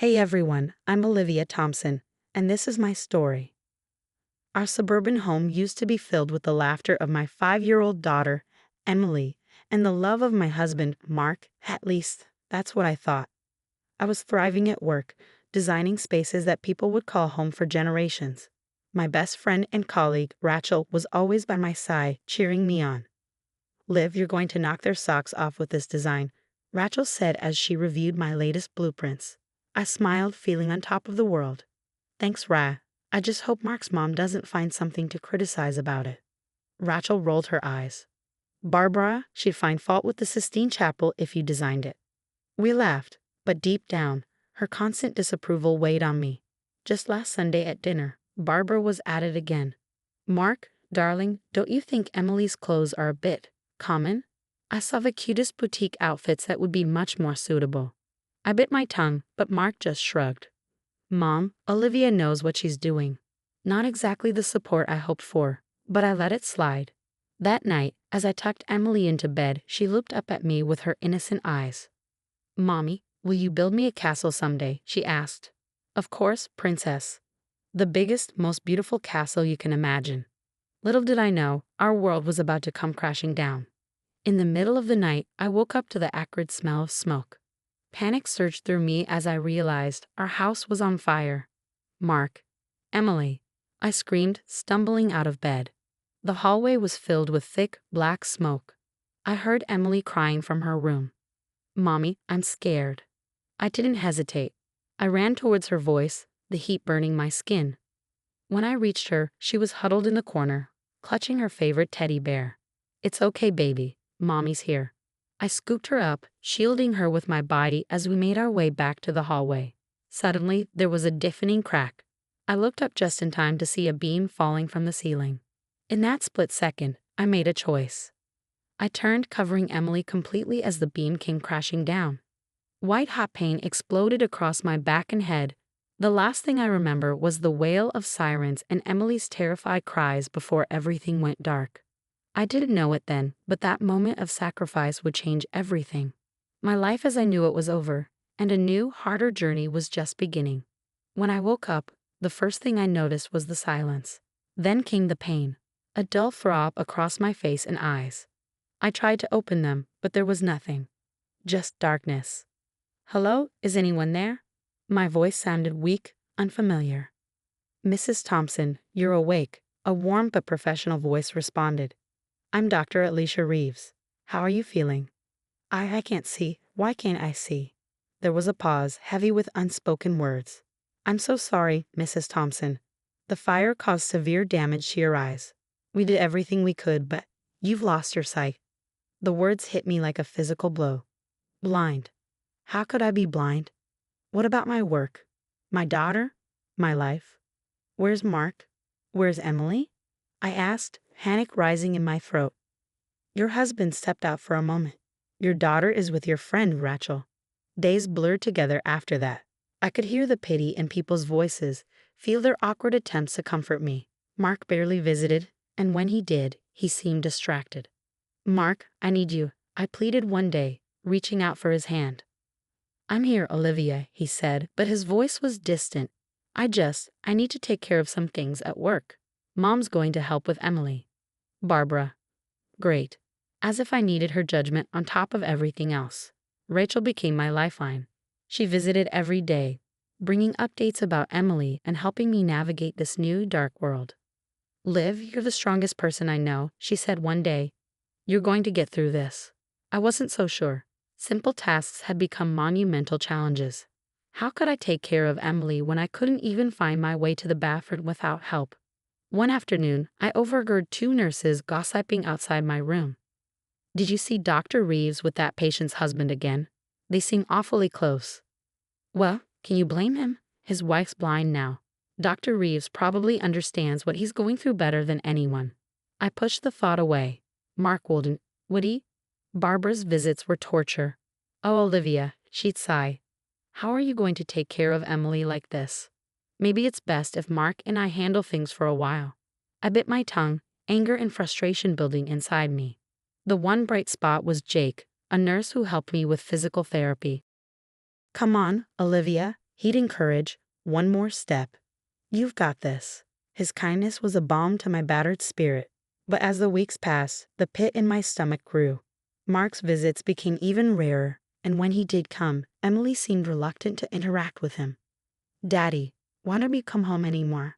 Hey everyone, I'm Olivia Thompson, and this is my story. Our suburban home used to be filled with the laughter of my 5-year-old daughter, Emily, and the love of my husband, Mark. At least, that's what I thought. I was thriving at work, designing spaces that people would call home for generations. My best friend and colleague, Rachel, was always by my side, cheering me on. "Liv, you're going to knock their socks off with this design," Rachel said as she reviewed my latest blueprints. I smiled, feeling on top of the world. "Thanks, Ra. I just hope Mark's mom doesn't find something to criticize about it." Rachel rolled her eyes. "Barbara, she'd find fault with the Sistine Chapel if you designed it." We laughed, but deep down, her constant disapproval weighed on me. Just last Sunday at dinner, Barbara was at it again. "Mark, darling, don't you think Emily's clothes are a bit common? I saw the cutest boutique outfits that would be much more suitable." I bit my tongue, but Mark just shrugged. "Mom, Olivia knows what she's doing." Not exactly the support I hoped for, but I let it slide. That night, as I tucked Emily into bed, she looked up at me with her innocent eyes. "Mommy, will you build me a castle someday?" she asked. "Of course, princess. The biggest, most beautiful castle you can imagine." Little did I know, our world was about to come crashing down. In the middle of the night, I woke up to the acrid smell of smoke. Panic surged through me as I realized our house was on fire. "Mark, Emily," I screamed, stumbling out of bed. The hallway was filled with thick, black smoke. I heard Emily crying from her room. "Mommy, I'm scared." I didn't hesitate. I ran towards her voice, the heat burning my skin. When I reached her, she was huddled in the corner, clutching her favorite teddy bear. "It's okay, baby. Mommy's here." I scooped her up, shielding her with my body as we made our way back to the hallway. Suddenly, there was a deafening crack. I looked up just in time to see a beam falling from the ceiling. In that split second, I made a choice. I turned, covering Emily completely as the beam came crashing down. White-hot pain exploded across my back and head. The last thing I remember was the wail of sirens and Emily's terrified cries before everything went dark. I didn't know it then, but that moment of sacrifice would change everything. My life as I knew it was over, and a new, harder journey was just beginning. When I woke up, the first thing I noticed was the silence. Then came the pain, a dull throb across my face and eyes. I tried to open them, but there was nothing. Just darkness. "Hello, is anyone there?" My voice sounded weak, unfamiliar. "Mrs. Thompson, you're awake," a warm but professional voice responded. "I'm Dr. Alicia Reeves. How are you feeling?" I can't see. Why can't I see?" There was a pause, heavy with unspoken words. "I'm so sorry, Mrs. Thompson. The fire caused severe damage to your eyes. We did everything we could, but you've lost your sight." The words hit me like a physical blow. Blind. How could I be blind? What about my work? My daughter? My life? Where's Mark? Where's Emily? I asked, panic rising in my throat. "Your husband stepped out for a moment. Your daughter is with your friend, Rachel." Days blurred together after that. I could hear the pity in people's voices, feel their awkward attempts to comfort me. Mark barely visited, and when he did, he seemed distracted. "Mark, I need you," I pleaded one day, reaching out for his hand. "I'm here, Olivia," he said, but his voice was distant. I need to take care of some things at work. Mom's going to help with Emily." "Barbara." "Great." As if I needed her judgment on top of everything else. Rachel became my lifeline. She visited every day, bringing updates about Emily and helping me navigate this new, dark world. "Liv, you're the strongest person I know," she said one day. "You're going to get through this." I wasn't so sure. Simple tasks had become monumental challenges. How could I take care of Emily when I couldn't even find my way to the bathroom without help? One afternoon, I overheard 2 nurses gossiping outside my room. "Did you see Dr. Reeves with that patient's husband again? They seem awfully close." "Well, can you blame him? His wife's blind now. Dr. Reeves probably understands what he's going through better than anyone." I pushed the thought away. Mark wouldn't, would he? Barbara's visits were torture. "Oh, Olivia," she'd sigh. "How are you going to take care of Emily like this? Maybe it's best if Mark and I handle things for a while." I bit my tongue, anger and frustration building inside me. The one bright spot was Jake, a nurse who helped me with physical therapy. "Come on, Olivia," He'd encourage, "One more step. You've got this." His kindness was a balm to my battered spirit. But as the weeks passed, the pit in my stomach grew. Mark's visits became even rarer, and when he did come, Emily seemed reluctant to interact with him. "Daddy, why don't we come home anymore?"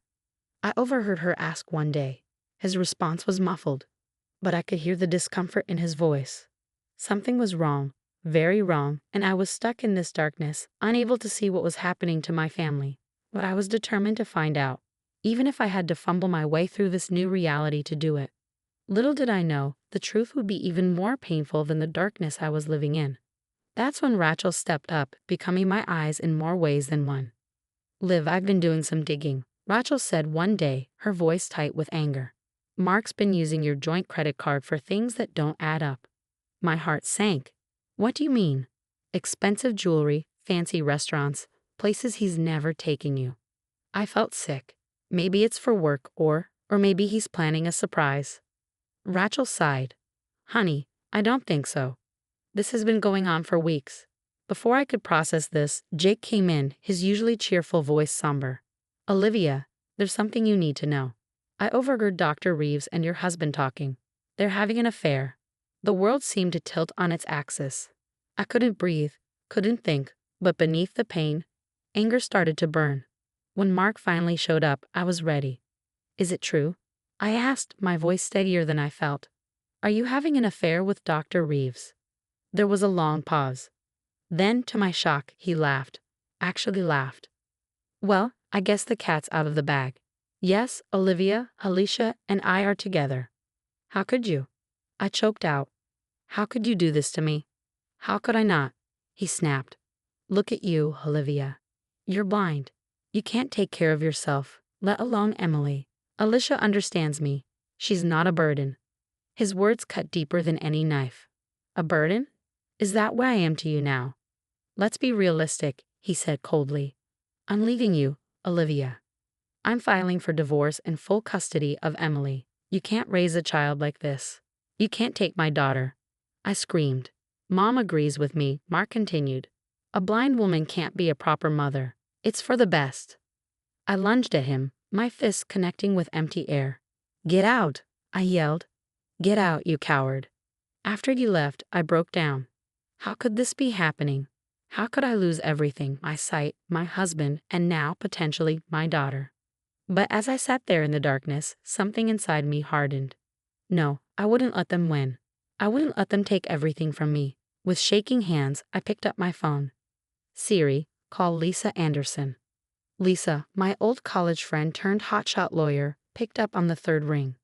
I overheard her ask one day. His response was muffled, but I could hear the discomfort in his voice. Something was wrong, very wrong, and I was stuck in this darkness, unable to see what was happening to my family. But I was determined to find out, even if I had to fumble my way through this new reality to do it. Little did I know, the truth would be even more painful than the darkness I was living in. That's when Rachel stepped up, becoming my eyes in more ways than one. "Liv, I've been doing some digging," Rachel said one day, her voice tight with anger. "Mark's been using your joint credit card for things that don't add up." My heart sank. "What do you mean?" "Expensive jewelry, fancy restaurants, places he's never taken you." I felt sick. Maybe it's for work or maybe he's planning a surprise. Rachel sighed. "Honey, I don't think so. This has been going on for weeks." Before I could process this, Jake came in, his usually cheerful voice somber. "Olivia, there's something you need to know." I overheard Dr. Reeves and your husband talking. They're having an affair. The world seemed to tilt on its axis. I couldn't breathe, couldn't think, but beneath the pain, anger started to burn. When Mark finally showed up, I was ready. "Is it true?" I asked, my voice steadier than I felt. "Are you having an affair with Dr. Reeves?" There was a long pause. Then, to my shock, he laughed. Actually laughed. "Well, I guess the cat's out of the bag. Yes, Olivia, Alicia, and I are together." "How could you?" I choked out. "How could you do this to me? How could I not?" He snapped. "Look at you, Olivia. You're blind. You can't take care of yourself, let alone Emily. Alicia understands me. She's not a burden." His words cut deeper than any knife. "A burden? Is that what I am to you now?" "Let's be realistic," he said coldly. "I'm leaving you, Olivia. I'm filing for divorce and full custody of Emily. You can't raise a child like this. You can't take my daughter." I screamed. "Mom agrees with me," Mark continued. "A blind woman can't be a proper mother. It's for the best." I lunged at him, my fists connecting with empty air. "Get out," I yelled. "Get out, you coward." After you left, I broke down. How could this be happening? How could I lose everything, my sight, my husband, and now, potentially, my daughter? But as I sat there in the darkness, something inside me hardened. No, I wouldn't let them win. I wouldn't let them take everything from me. With shaking hands, I picked up my phone. "Siri, call Lisa Anderson." Lisa, my old college friend turned hotshot lawyer, picked up on the third ring.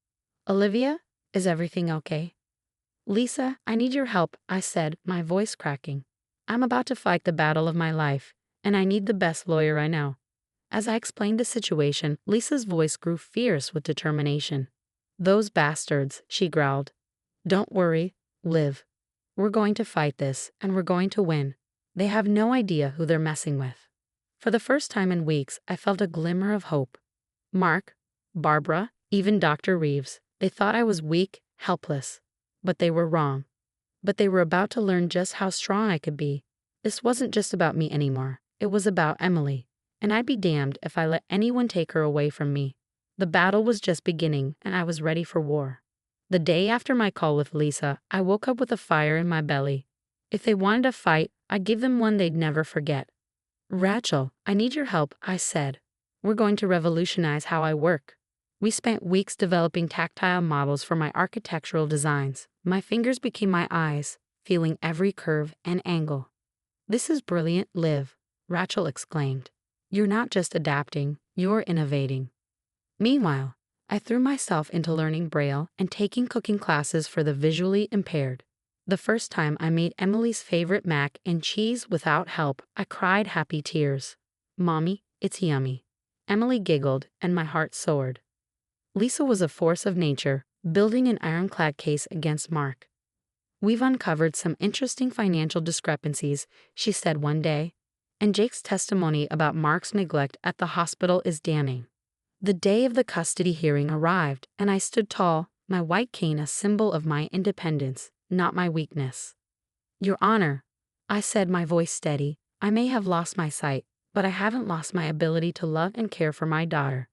"Olivia, is everything okay?" "Lisa, I need your help," I said, my voice cracking. "I'm about to fight the battle of my life, and I need the best lawyer I know." As I explained the situation, Lisa's voice grew fierce with determination. "Those bastards," she growled. "Don't worry, Liv. We're going to fight this, and we're going to win. They have no idea who they're messing with." For the first time in weeks, I felt a glimmer of hope. Mark, Barbara, even Dr. Reeves, they thought I was weak, helpless. But they were wrong. But they were about to learn just how strong I could be. This wasn't just about me anymore. It was about Emily. And I'd be damned if I let anyone take her away from me. The battle was just beginning, and I was ready for war. The day after my call with Lisa, I woke up with a fire in my belly. If they wanted a fight, I'd give them one they'd never forget. "Rachel, I need your help," I said. "We're going to revolutionize how I work." We spent weeks developing tactile models for my architectural designs. My fingers became my eyes, feeling every curve and angle. "This is brilliant, Liv," Rachel exclaimed. "You're not just adapting, you're innovating." Meanwhile, I threw myself into learning Braille and taking cooking classes for the visually impaired. The first time I made Emily's favorite mac and cheese without help, I cried happy tears. "Mommy, it's yummy." Emily giggled, and my heart soared. Lisa was a force of nature, building an ironclad case against Mark. "We've uncovered some interesting financial discrepancies," she said one day, "and Jake's testimony about Mark's neglect at the hospital is damning." The day of the custody hearing arrived, and I stood tall, my white cane a symbol of my independence, not my weakness. "Your Honor," I said, my voice steady, "I may have lost my sight, but I haven't lost my ability to love and care for my daughter.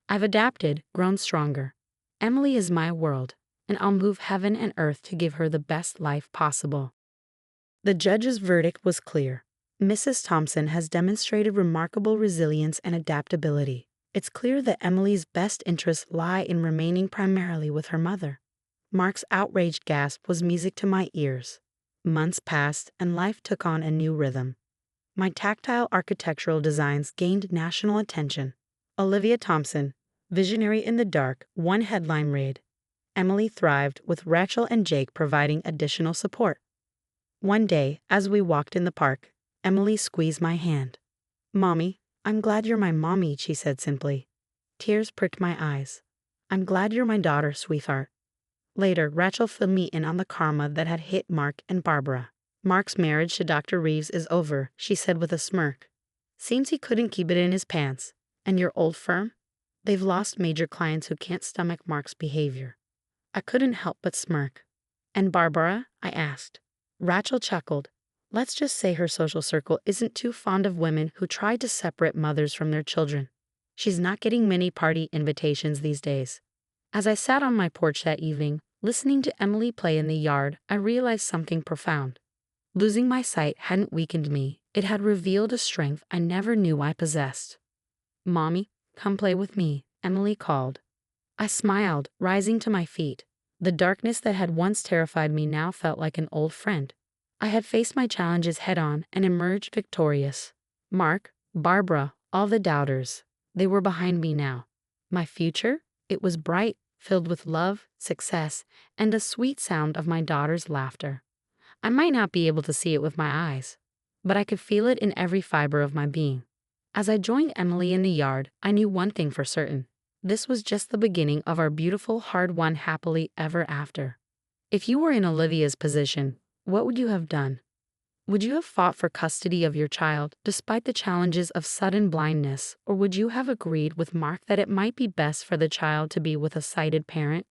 I've adapted, grown stronger. Emily is my world, and I'll move heaven and earth to give her the best life possible." The judge's verdict was clear. Mrs. Thompson has demonstrated remarkable resilience and adaptability. It's clear that Emily's best interests lie in remaining primarily with her mother. Mark's outraged gasp was music to my ears. Months passed, and life took on a new rhythm. My tactile architectural designs gained national attention. Olivia Thompson, visionary in the dark, one headline read. Emily thrived, with Rachel and Jake providing additional support. One day, as we walked in the park, Emily squeezed my hand. "Mommy, I'm glad you're my mommy," she said simply. Tears pricked my eyes. "I'm glad you're my daughter, sweetheart." Later, Rachel filled me in on the karma that had hit Mark and Barbara. "Mark's marriage to Dr. Reeves is over," she said with a smirk. "Seems he couldn't keep it in his pants. And your old firm? They've lost major clients who can't stomach Mark's behavior." I couldn't help but smirk. "And Barbara?" I asked. Rachel chuckled. "Let's just say her social circle isn't too fond of women who try to separate mothers from their children. She's not getting many party invitations these days." As I sat on my porch that evening, listening to Emily play in the yard, I realized something profound. Losing my sight hadn't weakened me. It had revealed a strength I never knew I possessed. "Mommy, come play with me," Emily called. I smiled, rising to my feet. The darkness that had once terrified me now felt like an old friend. I had faced my challenges head-on and emerged victorious. Mark, Barbara, all the doubters, they were behind me now. My future? It was bright, filled with love, success, and the sweet sound of my daughter's laughter. I might not be able to see it with my eyes, but I could feel it in every fiber of my being. As I joined Emily in the yard, I knew one thing for certain. This was just the beginning of our beautiful, hard-won happily ever after. If you were in Olivia's position, what would you have done? Would you have fought for custody of your child despite the challenges of sudden blindness, or would you have agreed with Mark that it might be best for the child to be with a sighted parent?